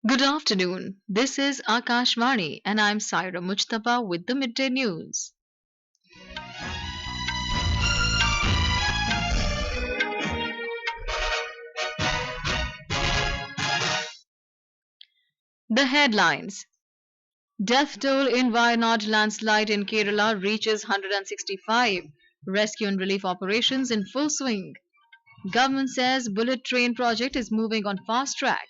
Good afternoon. This is Akashvani and I'm Saira Mujtaba with the midday news. The headlines: Death toll in Wayanad landslide in Kerala reaches 165. Rescue and relief operations in full swing. Government says bullet train project is moving on fast track.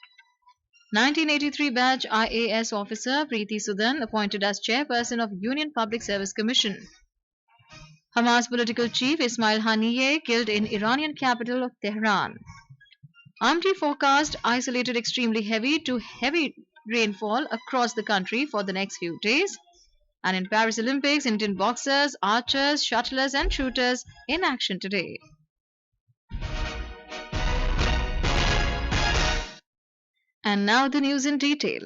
1983 batch IAS officer Preeti Sudan appointed as chairperson of Union Public Service Commission. Hamas Political chief Ismail Haniyeh killed in Iranian capital of Tehran. Amty forecast isolated extremely heavy to heavy rainfall across the country for the next few days. And in Paris Olympics, Indian boxers, archers, shuttlers, and shooters in action today. And now the news in detail.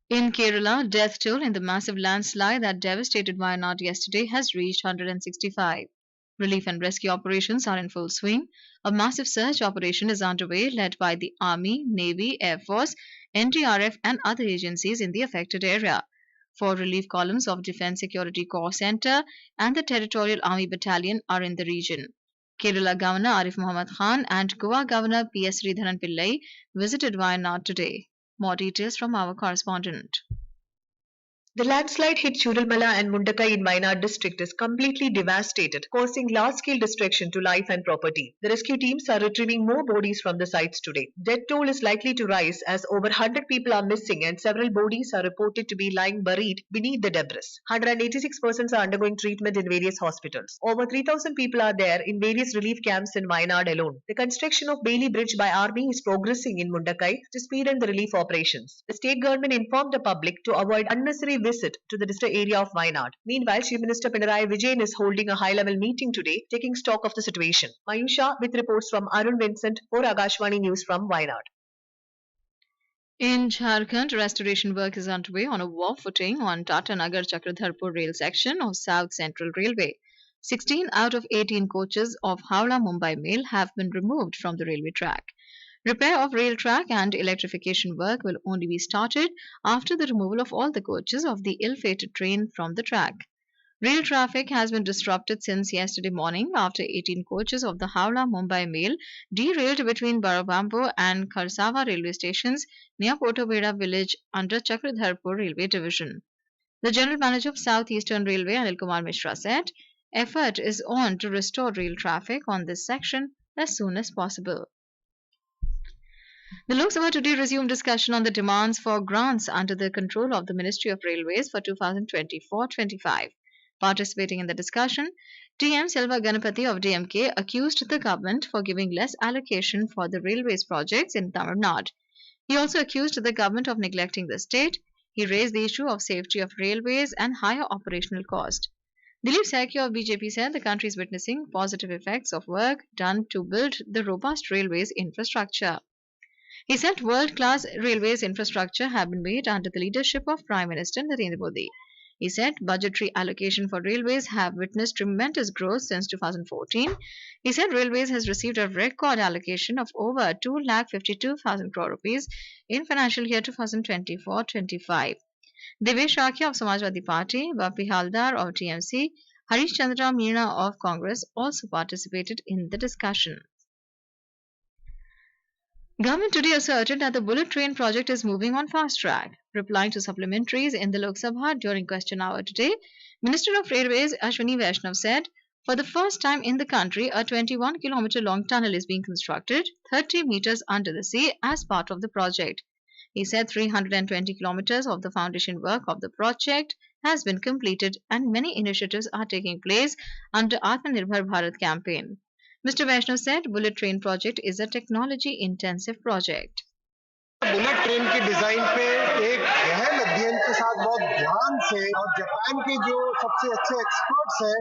In Kerala, death toll in the massive landslide that devastated Wayanad yesterday has reached 165. Relief and rescue operations are in full swing. A massive search operation is underway, led by the Army, Navy, Air Force, NDRF, and other agencies in the affected area. 4 relief columns of Defence Security Corps Centre and the Territorial Army Battalion are in the region. Kerala Governor Arif Muhammad Khan and Goa Governor P.S. Sridharan Pillai visited Wayanad today. More details from our correspondent. The landslide hit Chudalmala and Mundakai in Wayanad district is completely devastated, causing large-scale destruction to life and property. The rescue teams are retrieving more bodies from the sites today. Death toll is likely to rise as over 100 people are missing and several bodies are reported to be lying buried beneath the debris. 186 persons are undergoing treatment in various hospitals. Over 3,000 people are there in various relief camps in Wayanad alone. The construction of Bailey Bridge by Army is progressing in Mundakai to speeden the relief operations. The state government informed the public to avoid unnecessary visit to the district area of Wayanad. Meanwhile, Chief Minister Pinarayi Vijayan is holding a high-level meeting today, taking stock of the situation. Mayusha with reports from Arun Vincent for Akashvani News from Wayanad. In Jharkhand, restoration work is underway on a war footing on Tata Nagar Chakradharpur rail section of South Central Railway. 16 out of 18 coaches of Howrah Mumbai Mail have been removed from the railway track. Repair of rail track and electrification work will only be started after the removal of all the coaches of the ill-fated train from the track. Rail traffic has been disrupted since yesterday morning after 18 coaches of the Howrah-Mumbai Mail derailed between Barabambo and Kharsawa railway stations near Potobeda village under Chakradharpur Railway Division. The General Manager of South Eastern Railway, Anil Kumar Mishra, said, effort is on to restore rail traffic on this section as soon as possible. The Lok Sabha today resumed discussion on the demands for grants under the control of the Ministry of Railways for 2024-25. Participating in the discussion, T.M. Selva Ganapati of DMK accused the government for giving less allocation for the railways projects in Tamil Nadu. He also accused the government of neglecting the state. He raised the issue of safety of railways and higher operational cost. Dilip Saikia of BJP said the country is witnessing positive effects of work done to build the robust railways infrastructure. He said world-class railways infrastructure have been made under the leadership of Prime Minister Narendra Modi. He said budgetary allocation for railways have witnessed tremendous growth since 2014. He said railways has received a record allocation of over 2,52,000 crore rupees in financial year 2024-25. Devesh Rakhya of Samajwadi Party, Bapi Haldar of TMC, Harish Chandra Meena of Congress also participated in the discussion. Government today asserted that the bullet train project is moving on fast track. Replying to supplementaries in the Lok Sabha during question hour today, Minister of Railways Ashwini Vaishnav said, for the first time in the country, a 21-kilometer long tunnel is being constructed 30 meters under the sea as part of the project. He said 320 kilometers of the foundation work of the project has been completed and many initiatives are taking place under Atmanirbhar Bharat campaign. Mr. Vaishnav said bullet train project is a technology intensive project. Bullet train की design पे एक गहन अध्ययन के साथ बहुत ध्यान से और जापान के जो सबसे अच्छे एक्सपर्ट्स हैं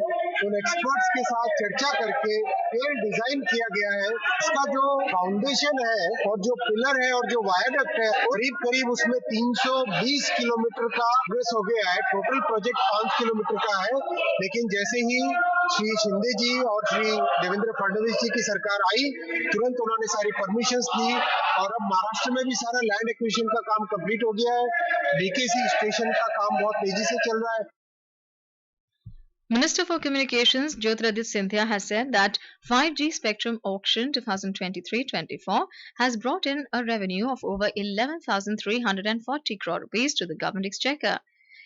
उन एक्सपर्ट्स के साथ चर्चा करके ये डिजाइन किया गया है। इसका जो फाउंडेशन है और जो पिलर है और जो वायरडक्ट है करीब करीब उसमें 320 किलोमीटर का प्रोग्रेस हो गया है। टोटल प्रोजेक्ट 5 किलोमीटर का है, लेकिन जैसे ही श्री शिंदे जी और श्री देवेंद्र फडणवीस जी की सरकार आई, तुरंत उन्होंने सारी परमिशंस दी और अब महाराष्ट्र में भी सारा लैंड एक्विजिशन का काम कंप्लीट हो गया है। डीकेसी स्टेशन का काम बहुत तेजी से चल रहा है। Minister for Communications Jyotiraditya Scindia has said that 5G spectrum auction 2023-24 has brought in a revenue of over 11,340 crore rupees to the government exchequer.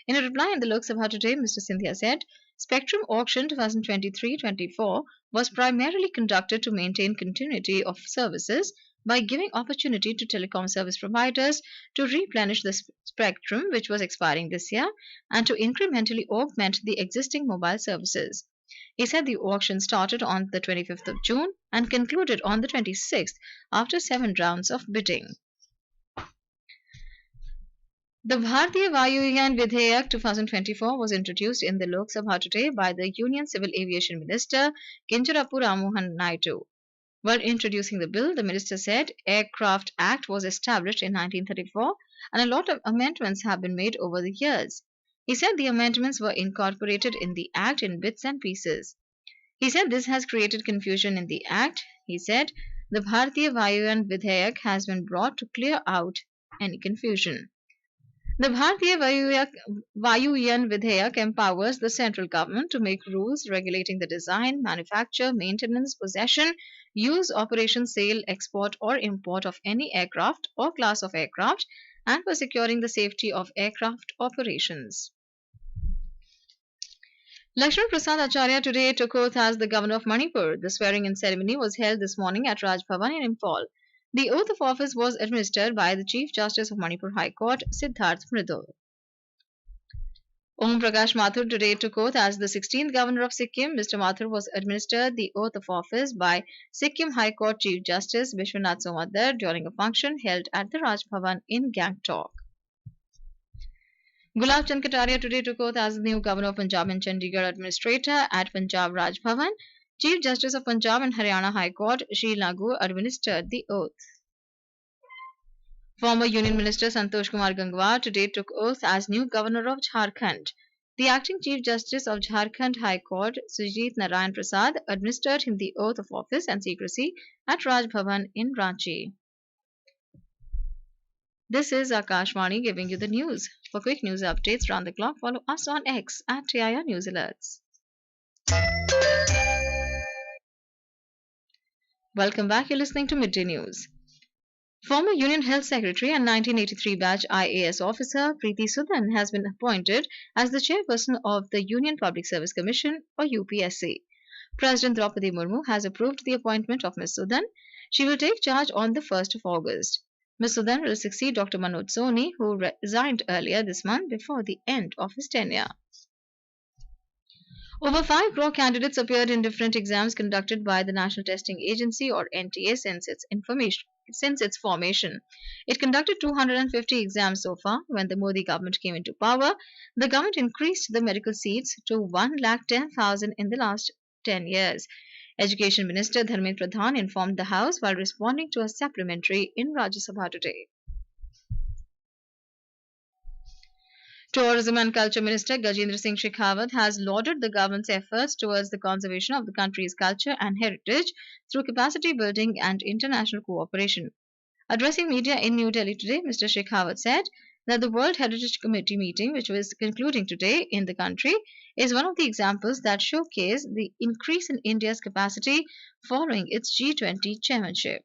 In a reply in the Lok Sabha today, Mr. Scindia said, Spectrum auction 2023-24 was primarily conducted to maintain continuity of services by giving opportunity to telecom service providers to replenish the spectrum which was expiring this year and to incrementally augment the existing mobile services. He said the auction started on the 25th of June and concluded on the 26th after 7 rounds of bidding. The Bharatiya Vayuyan Vidhayak 2024 was introduced in the Lok Sabha today by the Union Civil Aviation Minister Kinjarapu Rammohan Naidu. While introducing the bill, the minister said Aircraft Act was established in 1934 and a lot of amendments have been made over the years. He said the amendments were incorporated in the Act in bits and pieces. He said this has created confusion in the Act. He said the Bharatiya Vayuyan Vidhayak has been brought to clear out any confusion. The Bharatiya Vayuyan Vidhayak empowers the central government to make rules regulating the design, manufacture, maintenance, possession, use, operation, sale, export or import of any aircraft or class of aircraft and for securing the safety of aircraft operations. Lakshman Prasad Acharya today took oath as the governor of Manipur. The swearing-in ceremony was held this morning at Raj Bhavan in Imphal. The oath of office was administered by the Chief Justice of Manipur High Court, Siddharth Mridul. Om Prakash Mathur today took oath as the 16th Governor of Sikkim. Mr. Mathur was administered the oath of office by Sikkim High Court Chief Justice Vishwanath Somadar during a function held at the Raj Bhavan in Gangtok. Gulab Chand Kataria today took oath as the new Governor of Punjab and Chandigarh Administrator at Punjab Raj Bhavan. Chief Justice of Punjab and Haryana High Court, Shri Lagu, administered the oath. Former Union Minister Santosh Kumar Gangwar today took oath as new Governor of Jharkhand. The acting Chief Justice of Jharkhand High Court, Sujit Narayan Prasad, administered him the oath of office and secrecy at Raj Bhavan in Ranchi. This is Akashvani giving you the news. For quick news updates round the clock, follow us on X at TIR News Alerts. Welcome back. You're listening to Midday News. Former Union Health Secretary and 1983 batch IAS officer Preeti Sudan has been appointed as the chairperson of the Union Public Service Commission or UPSC. President Draupadi Murmu has approved the appointment of Ms. Sudan. She will take charge on the 1st of August. Ms. Sudan will succeed Dr. Manoj Soni, who resigned earlier this month before the end of his tenure. Over 5 crore candidates appeared in different exams conducted by the National Testing Agency or NTA since its formation. It conducted 250 exams so far. When the Modi government came into power, the government increased the medical seats to 110,000 in the last 10 years. Education Minister Dharmendra Pradhan informed the House while responding to a supplementary in Rajya Sabha today. Tourism and Culture Minister Gajendra Singh Shekhawat has lauded the government's efforts towards the conservation of the country's culture and heritage through capacity building and international cooperation. Addressing media in New Delhi today, Mr. Shekhawat said that the World Heritage Committee meeting, which was concluding today in the country, is one of the examples that showcase the increase in India's capacity following its G20 chairmanship.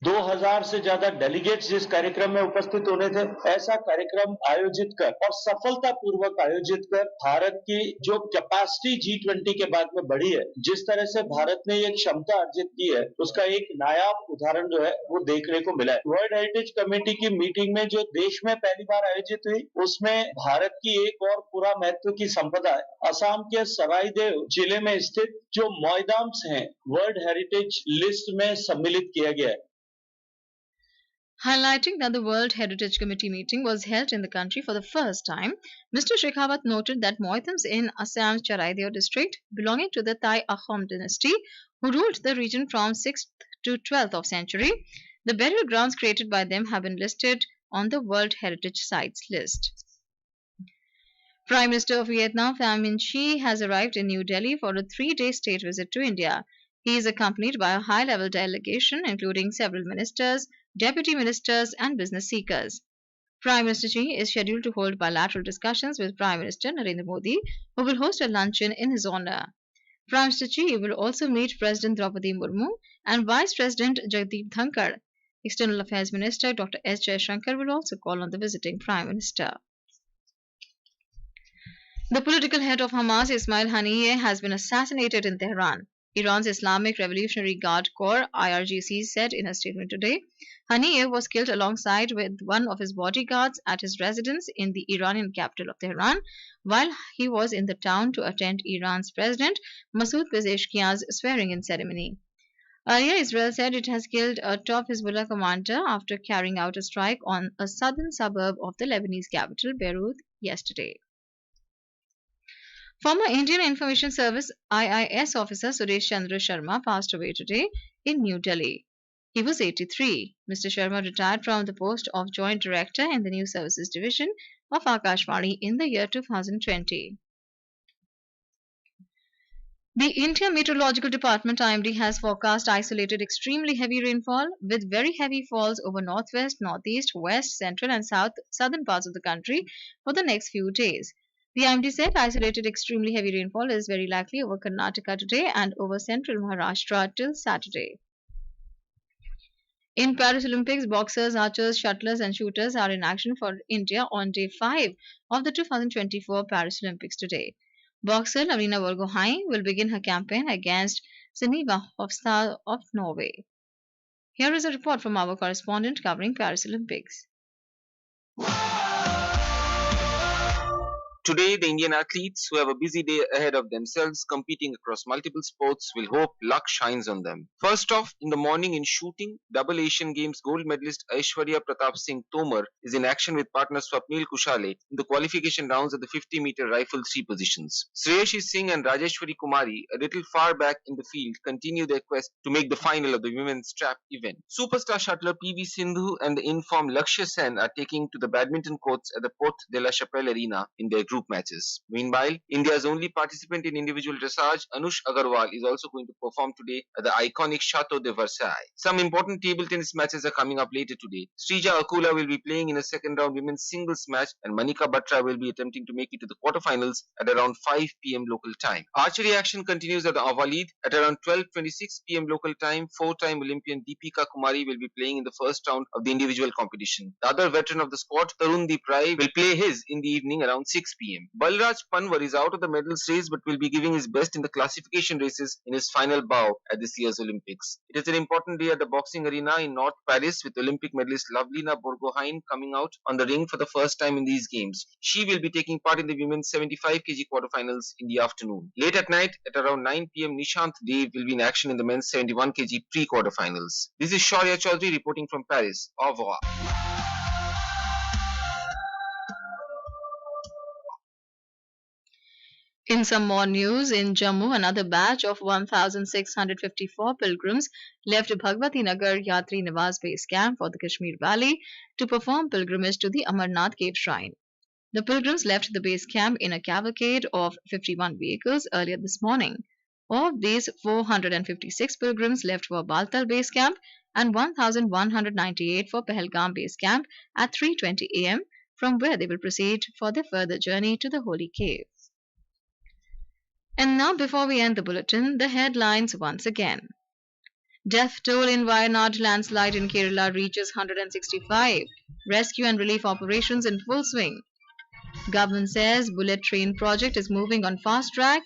2000 से ज्यादा delegates जिस कार्यक्रम में उपस्थित होने थे, ऐसा कार्यक्रम आयोजित कर और सफलतापूर्वक आयोजित कर भारत की जो कैपेसिटी G20 के बाद में बढ़ी है, जिस तरह से भारत ने ये क्षमता अर्जित की है, उसका एक नायाब उदाहरण जो है वो देखने को मिला है। वर्ल्ड हेरिटेज कमेटी की मीटिंग में जो देश में पहली बार आयोजित हुई, उसमें भारत की एक और पूरा महत्व की संपदा है। असम के सरायदेव जिले में स्थित जो मॉयदाम्स हैं, वर्ल्ड हेरिटेज लिस्ट में सम्मिलित किया गया है। Highlighting that the World Heritage Committee meeting was held in the country for the first time, Mr. Shekhawat noted that Moithams in Assam's Charaideo district, belonging to the Thai Ahom dynasty, who ruled the region from 6th to 12th of century, the burial grounds created by them have been listed on the World Heritage Sites list. Prime Minister of Vietnam Pham Minh Chi has arrived in New Delhi for a 3-day state visit to India. He is accompanied by a high-level delegation including several ministers, deputy ministers and business seekers. Prime Minister Chi is scheduled to hold bilateral discussions with Prime Minister Narendra Modi, who will host a luncheon in his honor. Prime Minister Chi will also meet President Draupadi Murmu and Vice President Jagdeep Dhankar. External Affairs Minister Dr. S. Jaishankar will also call on the visiting Prime Minister. The political head of Hamas, Ismail Haniyeh, has been assassinated in Tehran. Iran's Islamic Revolutionary Guard Corps (IRGC) said in a statement today, Haniyeh was killed alongside with one of his bodyguards at his residence in the Iranian capital of Tehran while he was in the town to attend Iran's President Masoud Pezeshkian's swearing-in ceremony. Earlier, Israel said it has killed a top Hezbollah commander after carrying out a strike on a southern suburb of the Lebanese capital, Beirut, yesterday. Former Indian Information Service IIS officer Suresh Chandra Sharma passed away today in New Delhi. He was 83. Mr. Sharma retired from the post of Joint Director in the News Services Division of Akashvani in the year 2020. The India Meteorological Department IMD has forecast isolated extremely heavy rainfall with very heavy falls over northwest, northeast, west, central and southern parts of the country for the next few days. The IMD said isolated extremely heavy rainfall is very likely over Karnataka today and over central Maharashtra till Saturday. In Paris Olympics, boxers, archers, shuttlers and shooters are in action for India on day 5 of the 2024 Paris Olympics today. Boxer Lavina Borgohain will begin her campaign against Sunniva Hofstad of Norway. Here is a report from our correspondent covering Paris Olympics. Today, the Indian athletes who have a busy day ahead of themselves competing across multiple sports will hope luck shines on them. First off, in the morning in shooting, double Asian Games gold medalist Aishwarya Pratap Singh Tomar is in action with partner Swapnil Kushale in the qualification rounds at the 50-meter rifle 3 positions. Shreyashi Singh and Rajeshwari Kumari, a little far back in the field, continue their quest to make the final of the women's trap event. Superstar shuttler PV Sindhu and the informed Lakshya Sen are taking to the badminton courts at the Porte de la Chapelle Arena in their group matches. Meanwhile, India's only participant in individual dressage, Anush Agarwal, is also going to perform today at the iconic Chateau de Versailles. Some important table tennis matches are coming up later today. Srija Akula will be playing in a second round women's singles match and Manika Batra will be attempting to make it to the quarterfinals at around 5 p.m. local time. Archery action continues at the Avalid at around 12:26 p.m. local time. 4-time Olympian Deepika Kumari will be playing in the first round of the individual competition. The other veteran of the squad, Tarundeep Rai, will play his in the evening around 6 p.m. Balraj Panwar is out of the medals race but will be giving his best in the classification races in his final bow at this year's Olympics. It is an important day at the boxing arena in North Paris with Olympic medalist Lavlina Borgohain coming out on the ring for the first time in these games. She will be taking part in the women's 75 kg quarterfinals in the afternoon. Late at night at around 9 p.m. Nishant Dev will be in action in the men's 71 kg pre-quarterfinals. This is Shaurya Chaudhary reporting from Paris. Au revoir. In some more news, in Jammu, another batch of 1,654 pilgrims left Bhagwati Nagar Yatri Niwas base camp for the Kashmir Valley to perform pilgrimage to the Amarnath Cave Shrine. The pilgrims left the base camp in a cavalcade of 51 vehicles earlier this morning. Of these, 456 pilgrims left for Baltal base camp and 1,198 for Pahalgam base camp at 3:20 a.m., from where they will proceed for their further journey to the holy cave. And now, before we end the bulletin, the headlines once again. Death toll in Wayanad landslide in Kerala reaches 165. Rescue and relief operations in full swing. Government says bullet train project is moving on fast track.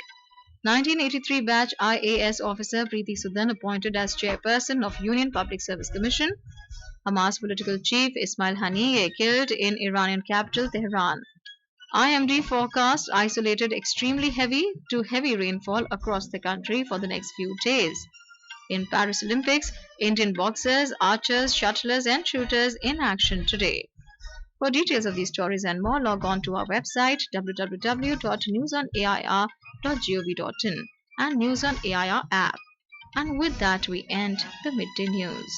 1983 batch IAS officer Preeti Sudan appointed as chairperson of Union Public Service Commission. Hamas Political chief Ismail Haniyeh killed in Iranian capital Tehran. IMD forecast isolated extremely heavy to heavy rainfall across the country for the next few days. In Paris Olympics, Indian boxers, archers, shuttlers and shooters in action today. For details of these stories and more, log on to our website www.newsonair.gov.in and News on AIR app. And with that, we end the midday news.